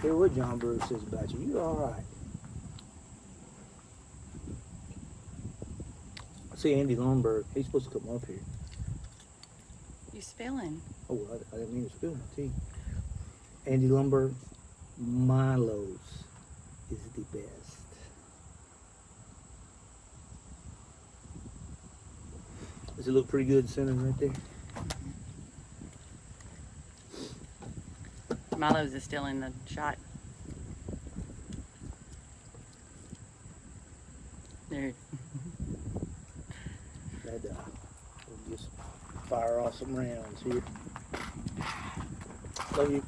care what John Brewer says about you. You're all right. I see Andy Lundberg. He's supposed to come up here. You spilling. Oh, I didn't mean to spill my tea. Andy Lundberg, Milo's is the best. Does it look pretty good centered right there? Milo's is still in the shot. There. We'll just fire off some rounds here. Love you.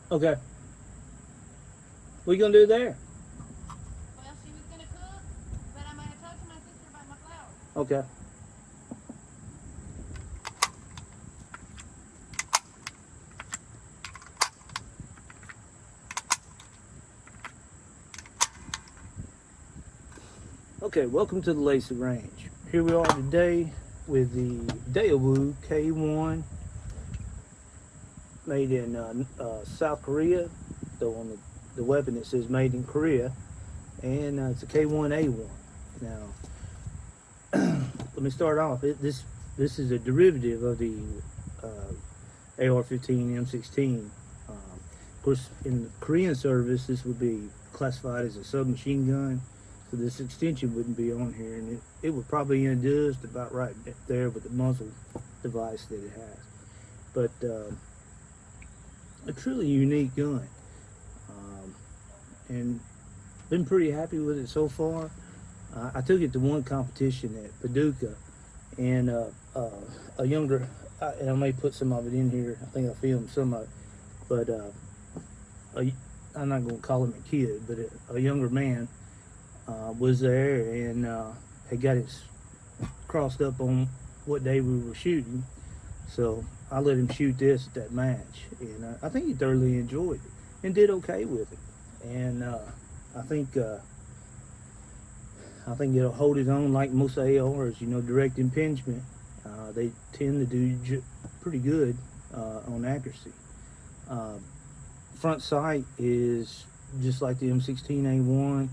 Okay. What are you gonna do there? Well, she was gonna cook, but I'm gonna talk to my sister about my flowers. Okay. Okay, welcome to the Lacy Range. Here we are today with the Daewoo K1, made in South Korea, though on the weapon it says made in Korea, and it's a K1A1. Now, let me start off. This is a derivative of the AR-15 M16. Of course, in the Korean service, this would be classified as a submachine gun. So this extension wouldn't be on here, and it would probably end just about right there with the muzzle device that it has. But a truly unique gun, and been pretty happy with it so far. I took it to one competition at Paducah, and a younger, and I may put some of it in here. I think I filmed some of it, but I'm not going to call him a kid, but a younger man was there and had got it crossed up on what day we were shooting. So I let him shoot this at that match, and I think he thoroughly enjoyed it and did okay with it. And I think it'll hold its own like most ARs. You know, direct impingement, they tend to do pretty good on accuracy. Front sight is just like the M16A1.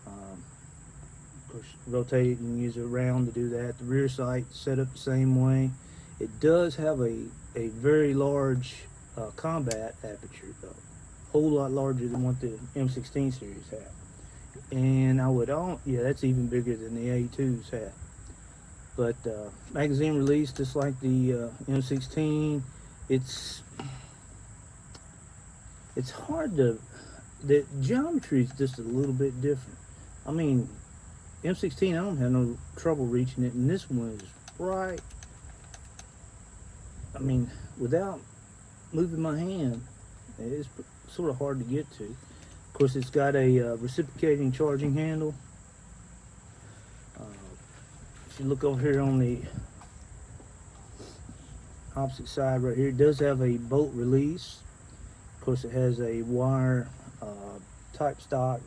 Of course, rotate it and use it around to do that. The rear sight set up the same way. It does have a very large combat aperture, though, a whole lot larger than what the M16 series have. And yeah, that's even bigger than the A2s have. But magazine release, just like the M16, it's hard to, the geometry is just a little bit different. I mean, M16, I don't have no trouble reaching it, and this one is right. I mean, without moving my hand, it's sort of hard to get to. Of course, it's got a reciprocating charging handle. If you look over here on the opposite side right here, it does have a bolt release. Of course, it has a wire type stock,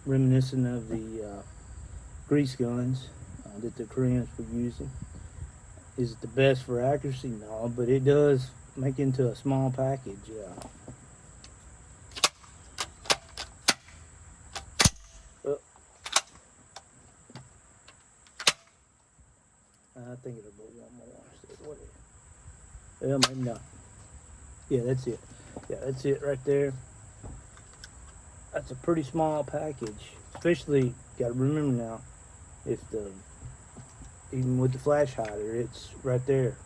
reminiscent of the grease guns that the Koreans were using. Is it the best for accuracy? No, but it does make into a small package. I think it'll go one more. Well, maybe not. Yeah, that's it. Yeah, that's it right there. That's a pretty small package. Especially, got to remember now, even with the flash hider, it's right there.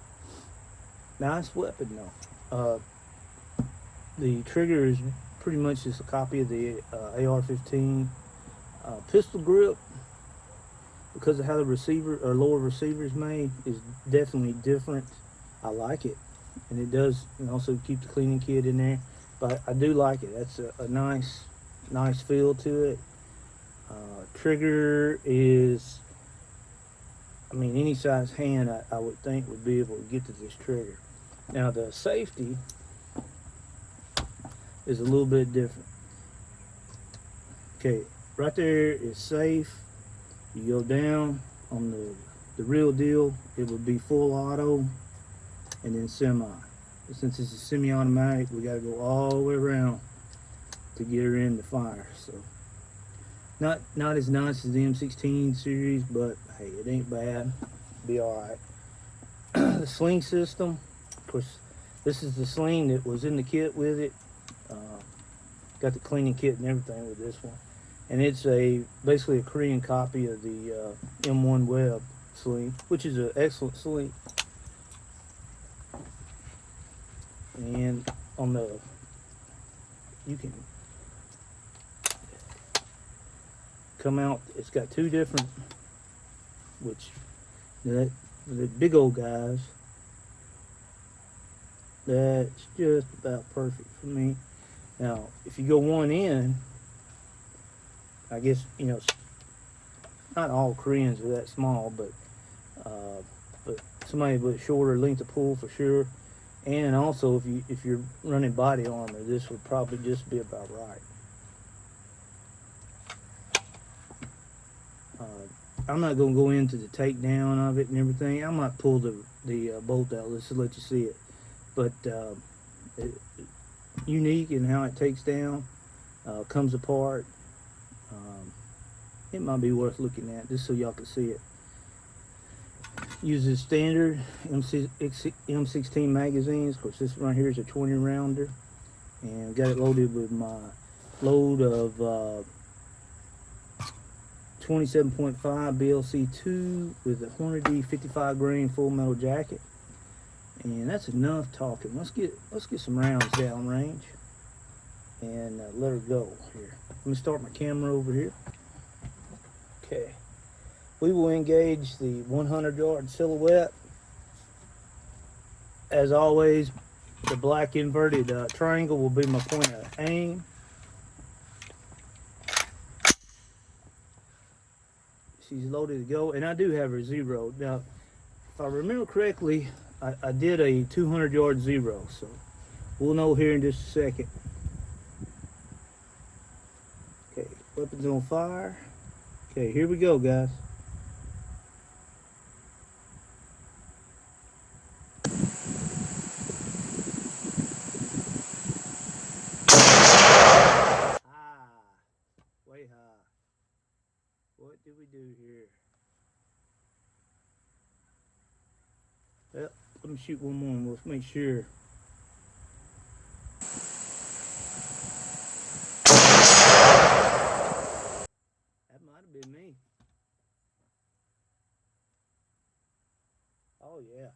Nice weapon though. The trigger is pretty much just a copy of the AR-15. Pistol grip, because of how the receiver or lower receiver is made, is definitely different. I like it, and it does also keep the cleaning kit in there. But I do like it. That's a nice feel to it. Trigger is, I mean, any size hand I would think would be able to get to this trigger. Now the safety is a little bit different. Okay, right there is safe. You go down on the real deal, it would be full auto and then semi. But since it's a semi-automatic, we got to go all the way around to get her in the fire. So not as nice as the M16 series, but hey, it ain't bad. Be all right. The Sling System, of course, this is the sling that was in the kit with it. Got the cleaning kit and everything with this one, and it's basically a Korean copy of the M1 Web sling, which is an excellent sling. And on the, you can come out. It's got two different, which the big old guys. That's just about perfect for me. Now, if you go one in, I guess, you know, not all Koreans are that small, but somebody with a shorter length of pull for sure. And also, if you're running body armor, this would probably just be about right. I'm not going to go into the takedown of it and everything. I might pull the bolt out. Let's let you see it. But unique in how it takes down, comes apart. It might be worth looking at just so y'all can see it. Uses standard M16 magazines. Of course, this one right here is a 20 rounder, and got it loaded with my load of 27.5 BLC2 with a Hornady 55 grain full metal jacket. And that's enough talking. Let's get some rounds down range and let her go here. Let me start my camera over here. Okay, we will engage the 100-yard silhouette. As always, the black inverted triangle will be my point of aim. She's loaded to go, and I do have her zeroed. Now, if I remember correctly, I did a 200-yard zero, so we'll know here in just a second. Okay, weapons on fire. Okay, here we go, guys. Ah, way high. What did we do here? Well, let me shoot one more and we'll make sure. That might have been me. Oh yeah.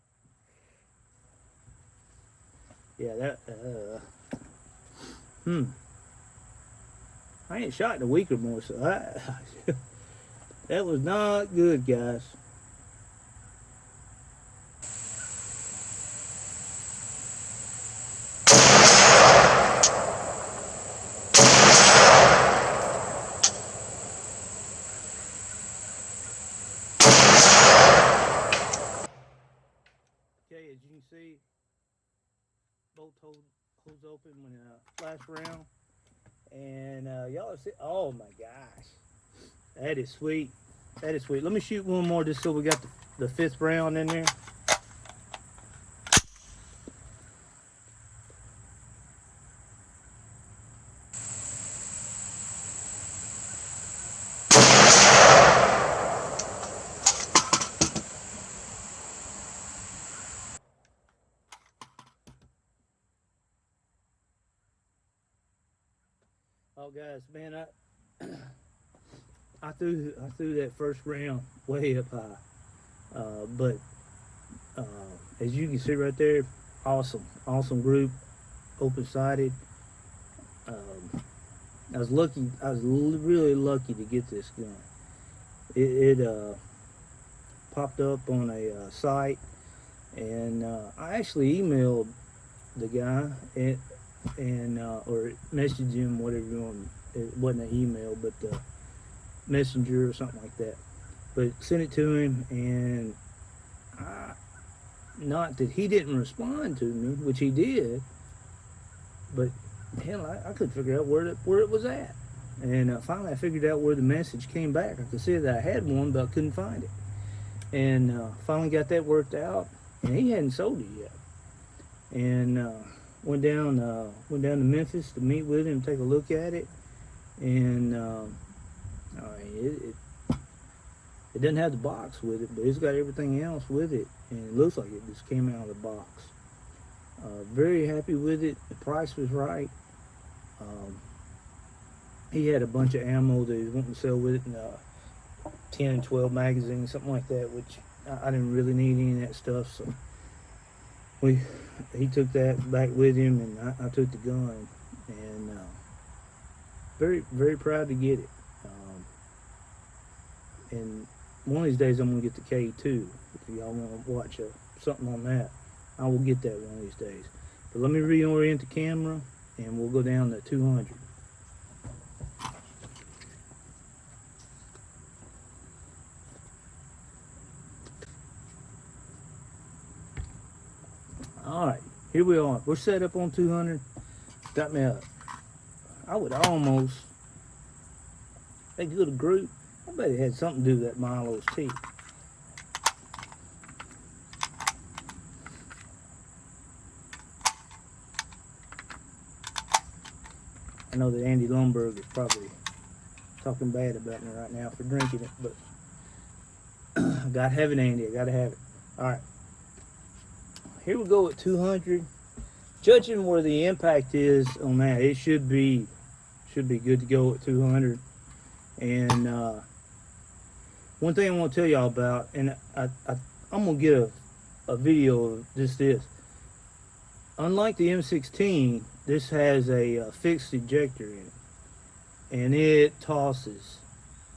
Yeah, that I ain't shot in a week or more, so that was not good, guys. Okay, as you can see, bolt holds open when last round, and y'all see. Oh my gosh, that is sweet. That is sweet. Let me shoot one more just so we got the fifth round in there. Oh guys, man, I threw that first round way up high, but as you can see right there, awesome group, open-sided. I was really lucky to get this gun. It popped up on a site, and I actually emailed the guy and or messaged him, whatever you want. It wasn't an email, but messenger or something like that. But sent it to him, and not that he didn't respond to me, which he did, but hell, I couldn't figure out where it was at. And finally I figured out where the message came back. I could see that I had one, but I couldn't find it. And finally got that worked out, and he hadn't sold it yet. And went down to Memphis to meet with him, take a look at it. And it doesn't have the box with it, but it's got everything else with it, and it looks like it just came out of the box. Very happy with it. The price was right. He had a bunch of ammo that he was wanting to sell with it, and 10 and 12 magazines, something like that, which I didn't really need any of that stuff. So he took that back with him, and I took the gun, and very, very proud to get it. And one of these days I'm gonna get the K2. If y'all want to watch something on that, I will get that one of these days. But let me reorient the camera, and we'll go down to 200. Alright, here we are. We're set up on 200. Got me up. I would almost, they good a group. I bet it had something to do with that Milo's tea. I know that Andy Lundberg is probably talking bad about me right now for drinking it, but I gotta have it, Andy. I gotta have it. Alright. Here we go at 200. Judging where the impact is on that, it should be good to go at 200. And one thing I want to tell y'all about, and I'm gonna get a video of just this. Unlike the M16, this has a fixed ejector in it, and it tosses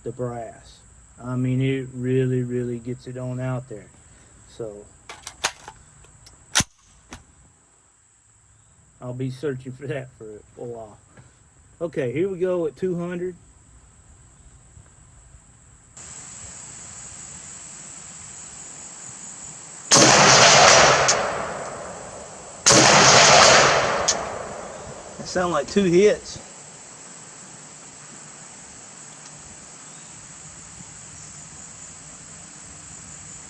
the brass. I mean, it really, really gets it on out there. So I'll be searching for that for a while. Okay, here we go at 200. That sound like 2 hits.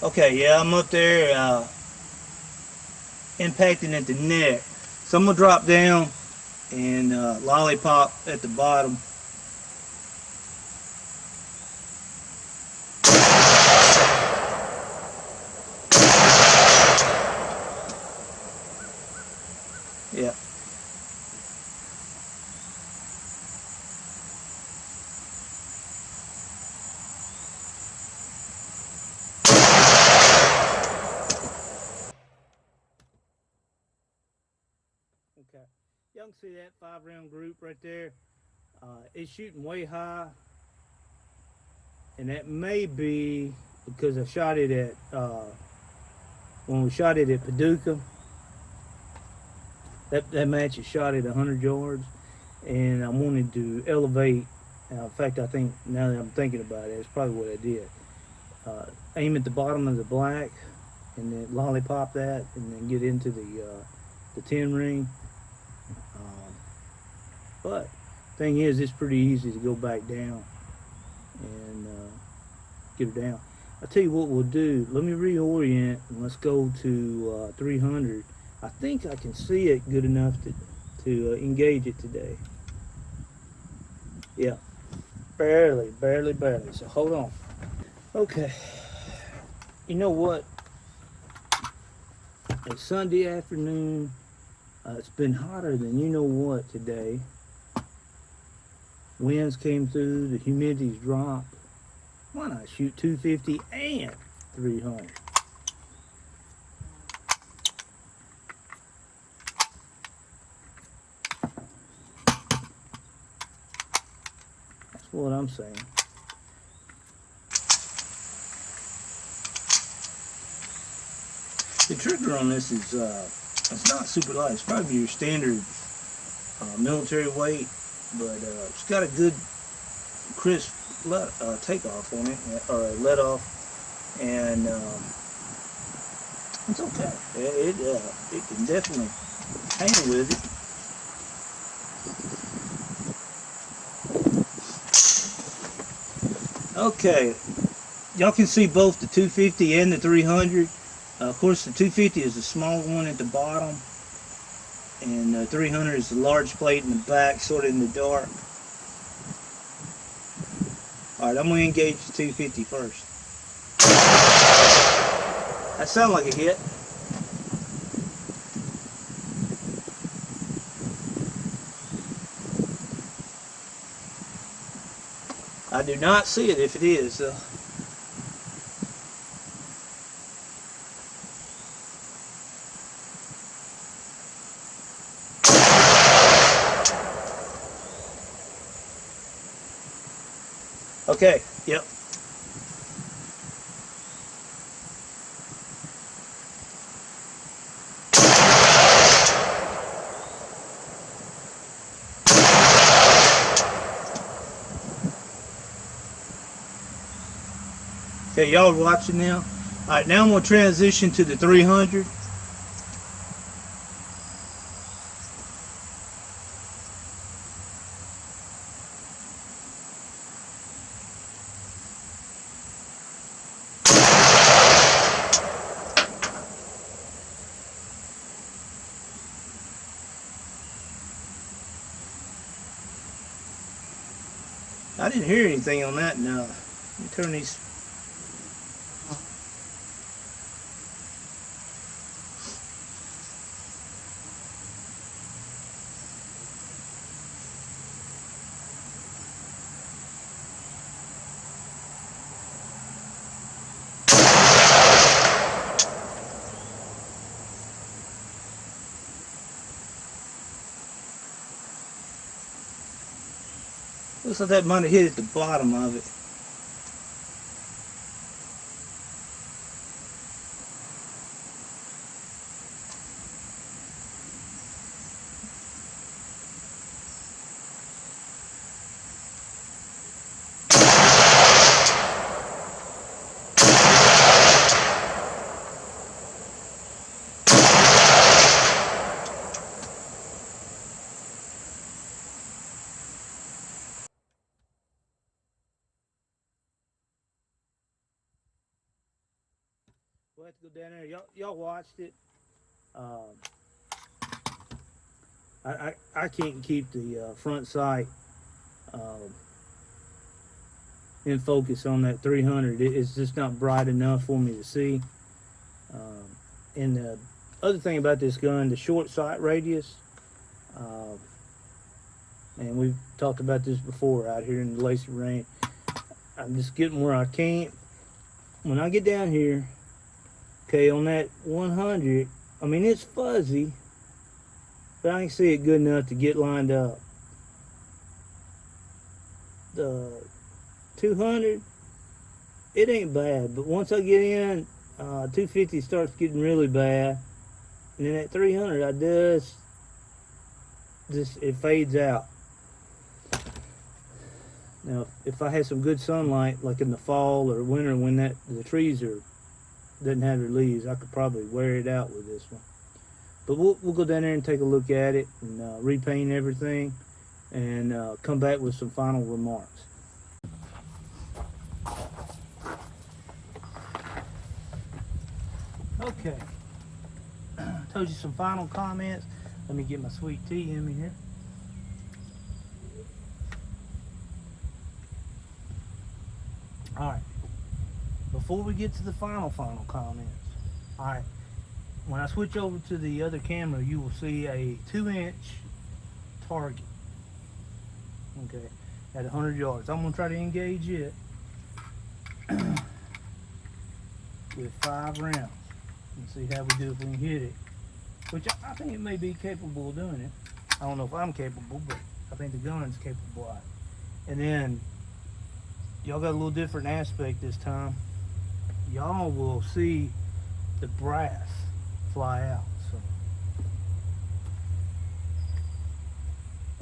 Okay, yeah, I'm up there impacting at the neck. So I'm gonna drop down and lollipop at the bottom. Yeah. Okay. Y'all can see that 5-round group right there. It's shooting way high, and that may be because I shot it at when we shot it at Paducah. That match is shot at 100 yards, and I wanted to elevate. In fact, I think now that I'm thinking about it, it's probably what I did. Aim at the bottom of the black, and then lollipop that, and then get into the 10 ring. But thing is, it's pretty easy to go back down and get her down. I'll tell you what we'll do. Let me reorient, and let's go to 300. I think I can see it good enough to engage it today. Yeah, barely. So hold on. Okay. You know what? It's Sunday afternoon. It's been hotter than you know what today. Winds came through. The humidity's dropped. Why not shoot 250 and 300? That's what I'm saying. The trigger on this is it's not super light. It's probably your standard military weight, but it's got a good crisp takeoff on it, or let off, and it's okay. It can definitely hang with it. Okay, y'all can see both the 250 and the 300. Of course, the 250 is the small one at the bottom, and the 300 is the large plate in the back, sort of in the dark. Alright, I'm going to engage the 250 first. That sounded like a hit. I do not see it if it is, though. Okay, yep. Okay, y'all watching now? Alright, now I'm going to transition to the 300. I didn't hear anything on that, no. Let me turn these. Looks like that might have hit at the bottom of it. We'll have to go down there. Y'all watched it. I can't keep the front sight in focus on that 300. It's just not bright enough for me to see. And the other thing about this gun, the short sight radius, and we've talked about this before out here in the Lacy range. I'm just getting where I can't. When I get down here, okay, on that 100, I mean, it's fuzzy, but I can see it good enough to get lined up. The 200, it ain't bad, but once I get in, 250 starts getting really bad, and then at 300, I just it fades out. Now, if I had some good sunlight, like in the fall or winter when the trees doesn't have their leaves, I could probably wear it out with this one. But we'll go down there and take a look at it and repaint everything and come back with some final remarks. Okay, told you some final comments. Let me get my sweet tea in me here. All right, before we get to the final comments, all right, when I switch over to the other camera, you will see a 2-inch target, okay, at 100 yards. I'm gonna try to engage it with 5 rounds and see how we do if we can hit it, which I think it may be capable of doing it. I don't know if I'm capable, but I think the gun's capable of it. And then y'all got a little different aspect this time. Y'all will see the brass fly out. So,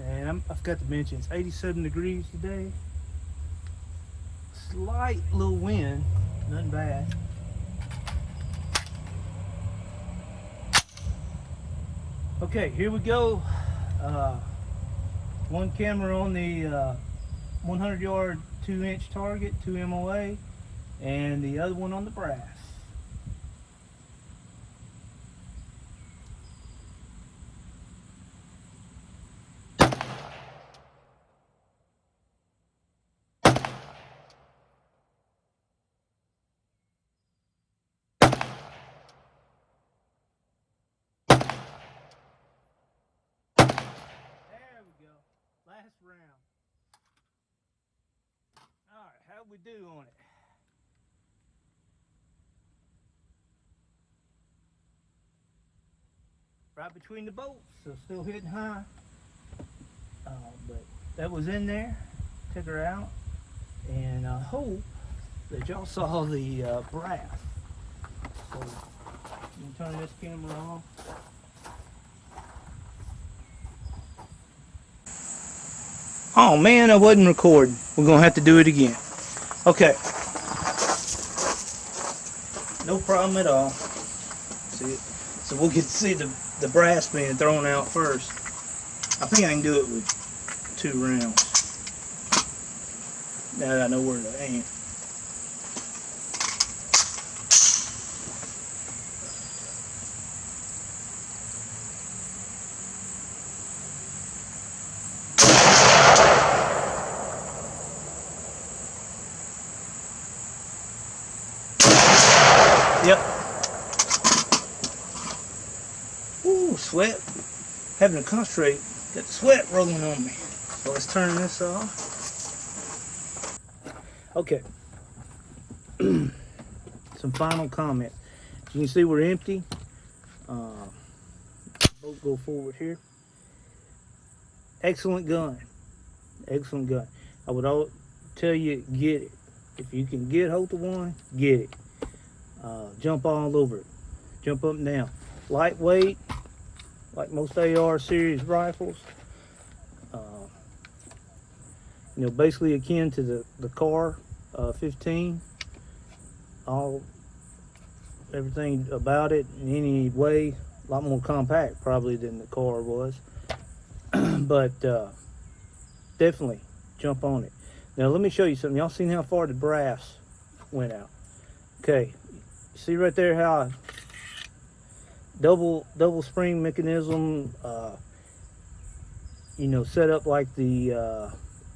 and I forgot to mention, it's 87 degrees today. Slight little wind, nothing bad. Okay, here we go. One camera on the 100 yard 2-inch target, 2 MOA, and the other one on the brass. There we go. Last round. Alright, how'd we do on it? Right between the bolts, so still hitting high. But that was in there. Took her out. And I hope that y'all saw the brass. So, you can turn this camera off. Oh man, I wasn't recording. We're gonna have to do it again. Okay. No problem at all. See it? So we'll get to see the brass being thrown out first. I think I can do it with 2 rounds. Now that I know where to aim. Yep. Ooh, sweat. Having to concentrate. Got the sweat rolling on me. So let's turn this off. Okay. Some final comments. You can see we're empty. Both go forward here. Excellent gun. Excellent gun. I would tell you, get it. If you can get hold of one, get it. Jump all over it. Jump up and down. Lightweight, like most AR series rifles. You know, basically akin to the car 15. Everything about it in any way, a lot more compact probably than the car was. But definitely jump on it. Now let me show you something. Y'all seen how far the brass went out? Okay, see right there how double spring mechanism, you know, set up like the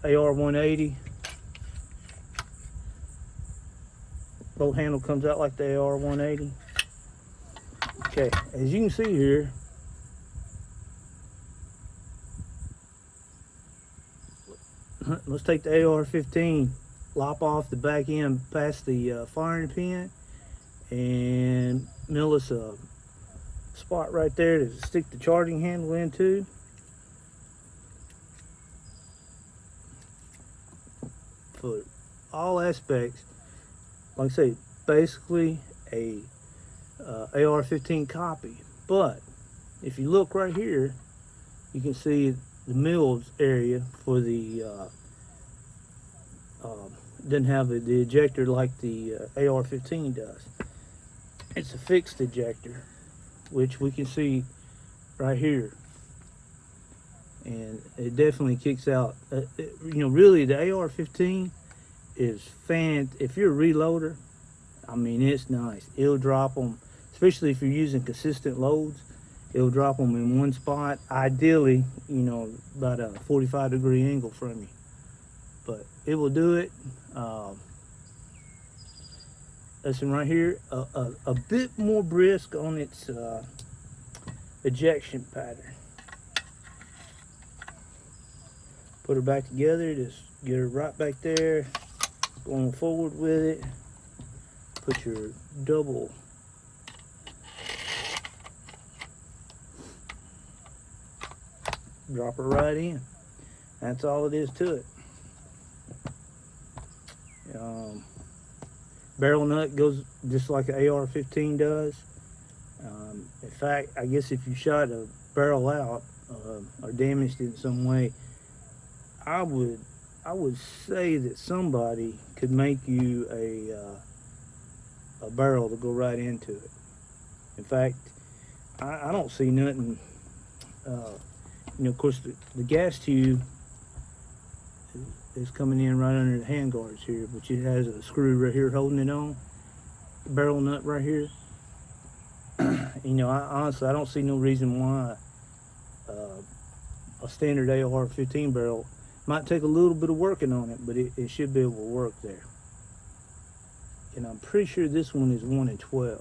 AR 180. Bolt handle comes out like the AR 180. Okay, as you can see here, let's take the AR 15, lop off the back end past the firing pin, and mill us a spot right there to stick the charging handle into. For all aspects, like I say, basically a AR-15 copy. But if you look right here, you can see the mills area for the doesn't have the ejector like the AR-15 does. It's a fixed ejector, which we can see right here, and it definitely kicks out. You know, really the AR-15 is if you're a reloader, I mean, it's nice. It'll drop them, especially if you're using consistent loads. It'll drop them in one spot, ideally, you know, about a 45-degree angle from you. But it will do it. Listen right here, a bit more brisk on its ejection pattern. Put her back together, just get her right back there, going forward with it. Put your double drop her right in. That's all it is to it. Barrel nut goes just like an AR-15 does. In fact, I guess if you shot a barrel out or damaged it in some way, I would say that somebody could make you a barrel to go right into it. In fact, I don't see nothing. You know, of course, the gas tube is coming in right under the handguards here, but it has a screw right here holding it on. Barrel nut right here. You know, honestly, I don't see no reason why a standard AR-15 barrel might take a little bit of working on it, but it should be able to work there. And I'm pretty sure this one is 1 in 12.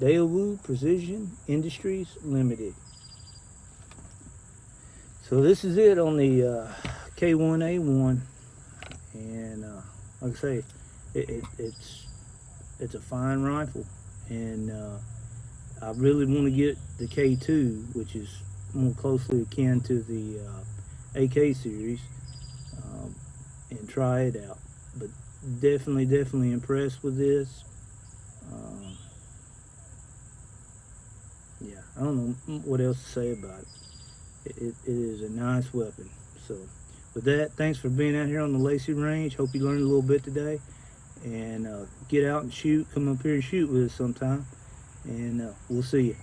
Daewoo Precision Industries Limited. So this is it on the K1A1, and like I say, it's a fine rifle, and I really want to get the K2, which is more closely akin to the AK series, and try it out. But definitely impressed with this. Yeah, I don't know what else to say about it. It is a nice weapon. So with that, thanks for being out here on the Lacy range. Hope you learned a little bit today, and get out and shoot. Come up here and shoot with us sometime, and we'll see you.